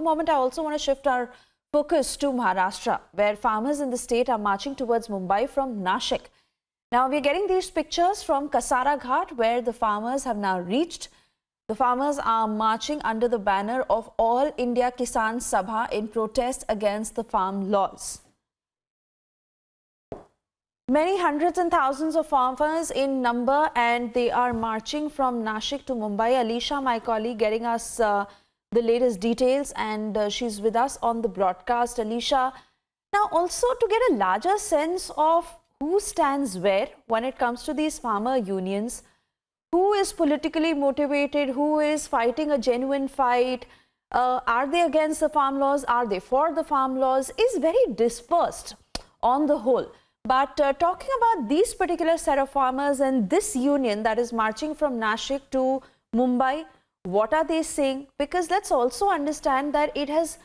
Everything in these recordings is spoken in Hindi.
moment, I also want to shift our focus to Maharashtra, where farmers in the state are marching towards Mumbai from Nashik. Now, we're getting these pictures from Kasara Ghat, where the farmers have now reached. The farmers are marching under the banner of All India Kisan Sabha in protest against the farm laws. Many hundreds and thousands of farmers in number, and they are marching from Nashik to Mumbai. Alicia, my colleague, getting us the latest details, and she's with us on the broadcast. Alicia, now also to get a larger sense of who stands where when it comes to these farmer unions, who is politically motivated, who is fighting a genuine fight, are they against the farm laws, are they for the farm laws, is very dispersed on the whole. But talking about these particular set of farmers and this union that is marching from Nashik to Mumbai, what are they saying? Because let's also understand that it has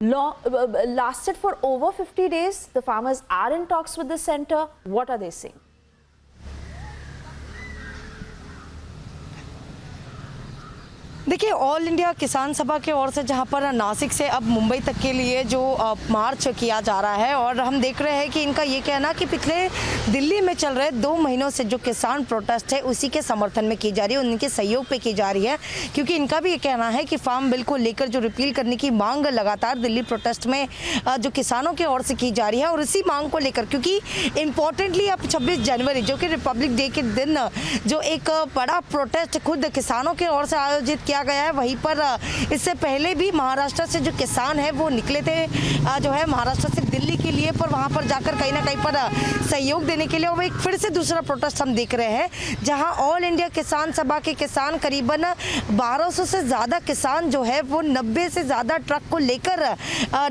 lasted for over 50 days. The farmers are in talks with the centre. What are they saying? देखिए, ऑल इंडिया किसान सभा के ओर से जहां पर नासिक से अब मुंबई तक के लिए जो मार्च किया जा रहा है, और हम देख रहे हैं कि इनका ये कहना कि पिछले दिल्ली में चल रहे 2 महीनों से जो किसान प्रोटेस्ट है उसी के समर्थन में की जा रही है, उनके सहयोग पे की जा रही है, क्योंकि इनका भी ये कहना है कि फार्म बिल को लेकर जो रिपील करने की मांग लगातार दिल्ली प्रोटेस्ट में जो किसानों की ओर से की जा रही है, और इसी मांग को लेकर क्योंकि इम्पोर्टेंटली अब 26 जनवरी जो कि रिपब्लिक डे के दिन जो एक बड़ा प्रोटेस्ट खुद किसानों की ओर से आयोजित किया गया है, वहीं पर इससे पहले भी महाराष्ट्र से जो किसान है वो निकले थे जो है महाराष्ट्र से दिल्ली के लिए, पर वहां पर जाकर कहीं ना कहीं पर सहयोग देने के लिए, और एक फिर से दूसरा प्रोटेस्ट हम देख रहे हैं जहां ऑल इंडिया किसान सभा के किसान करीबन 1200 से ज़्यादा किसान जो है वो 90 से ज़्यादा ट्रक को लेकर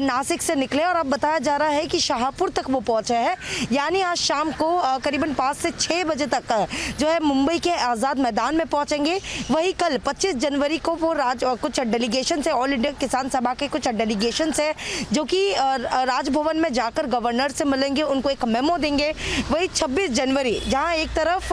नासिक से निकले, और अब बताया जा रहा है कि शाहपुर तक वो पहुंचे हैं। यानी आज शाम को करीबन 5 से 6 बजे तक जो है मुंबई के आज़ाद मैदान में पहुंचेंगे। वही कल 25 जनवरी को वो कुछ डेलीगेशन से, ऑल इंडिया किसान सभा के कुछ डेलीगेशन से जो कि राजभवन में जाकर गवर्नर से मिलेंगे, उनको एक मेमो देंगे। वही 26 जनवरी जहां एक तरफ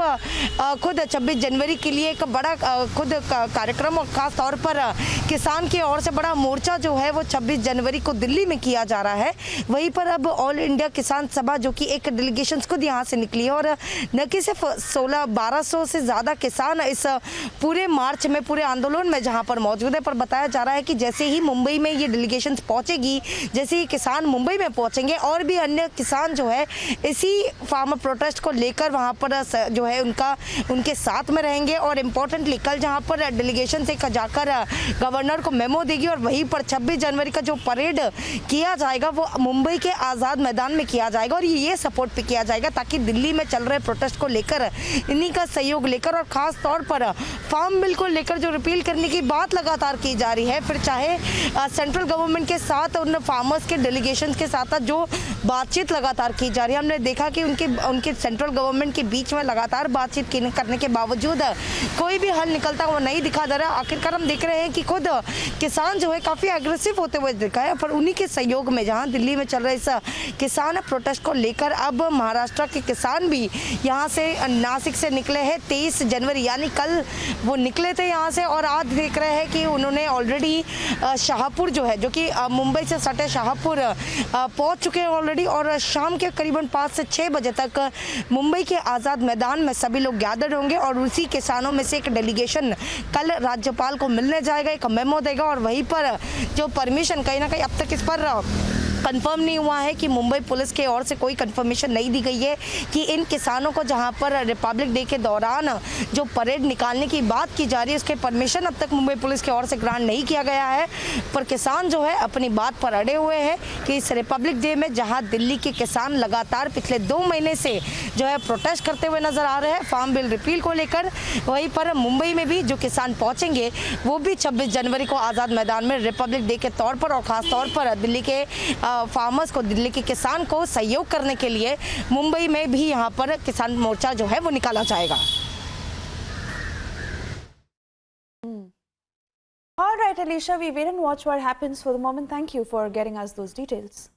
खुद 26 जनवरी के लिए एक बड़ा खुद कार्यक्रम और खास तौर पर किसान की ओर से बड़ा मोर्चा जो है वो 26 जनवरी को दिल्ली में किया जा रहा है, वहीं पर अब ऑल इंडिया किसान सभा जो कि एक डेलीगेशन खुद यहाँ से निकली है, और न कि सिर्फ 1200 से ज़्यादा किसान इस पूरे मार्च में, पूरे आंदोलन में जहां पर मौजूद है, पर बताया जा रहा है कि जैसे ही मुंबई में ये डेलीगेशन पहुंचेगी, जैसे ही किसान मुंबई में पहुंचेंगे, और भी अन्य किसान जो है इसी फार्मर प्रोटेस्ट को लेकर वहां पर जो है उनके साथ में रहेंगे। और इम्पोर्टेंटली कल जहां पर डेलीगेशन से जाकर गवर्नर को मेमो देगी, और वहीं पर 26 जनवरी का जो परेड किया जाएगा वो मुंबई के आज़ाद मैदान में किया जाएगा, और ये सपोर्ट पे किया जाएगा ताकि दिल्ली में चल रहे प्रोटेस्ट को लेकर इन्हीं का सहयोग लेकर, और ख़ास तौर पर फार्म बिल को लेकर जो रिपील करने की बात लगातार की जा रही है, फिर चाहे सेंट्रल गवर्नमेंट के साथ उन फार्मर्स के डेलीगेशन के साथ जो बातचीत लगातार की जा रही है, हमने देखा कि उनके सेंट्रल गवर्नमेंट के बीच में लगातार बातचीत करने के बावजूद कोई भी हल निकलता हुआ नहीं दिखा दे रहा। आखिरकार हम देख रहे हैं कि खुद किसान जो है काफ़ी एग्रेसिव होते हुए दिखा है, पर उन्हीं के सहयोग में जहां दिल्ली में चल रहे इस किसान प्रोटेस्ट को लेकर अब महाराष्ट्र के किसान भी यहाँ से नासिक से निकले हैं 23 जनवरी, यानी कल वो निकले थे यहाँ से, और आज देख रहे हैं कि उन्होंने ऑलरेडी शाहपुर जो है, जो कि मुंबई से सटे शाहपुर पहुंच चुके हैं ऑलरेडी, और शाम के करीबन 5 से 6 बजे तक मुंबई के आज़ाद मैदान में सभी लोग गैदर होंगे, और उसी किसानों में से एक डेलीगेशन कल राज्यपाल को मिलने जाएगा, एक मेमो देगा, और वहीं पर जो परमिशन कहीं ना कहीं अब तक इस पर कंफर्म नहीं हुआ है कि मुंबई पुलिस के ओर से कोई कंफर्मेशन नहीं दी गई है कि इन किसानों को जहां पर रिपब्लिक डे के दौरान जो परेड निकालने की बात की जा रही है उसके परमिशन अब तक मुंबई पुलिस की ओर से ग्रांट नहीं किया गया है। पर किसान जो है अपनी बात पर अड़े हुए हैं कि इस रिपब्लिक डे में जहां दिल्ली के किसान लगातार पिछले 2 महीने से जो है प्रोटेस्ट करते हुए नजर आ रहे हैं फार्म बिल रिपील को लेकर, वहीं पर मुंबई में भी जो किसान पहुंचेंगे वो भी 26 जनवरी को आज़ाद मैदान में रिपब्लिक डे के तौर पर, और ख़ास तौर पर दिल्ली के फार्मर्स को, दिल्ली के किसान को सहयोग करने के लिए मुंबई में भी यहाँ पर किसान मोर्चा जो है वो निकाला जाएगा। All right, Alicia, we wait and watch what happens. For the moment, thank you for getting us those details.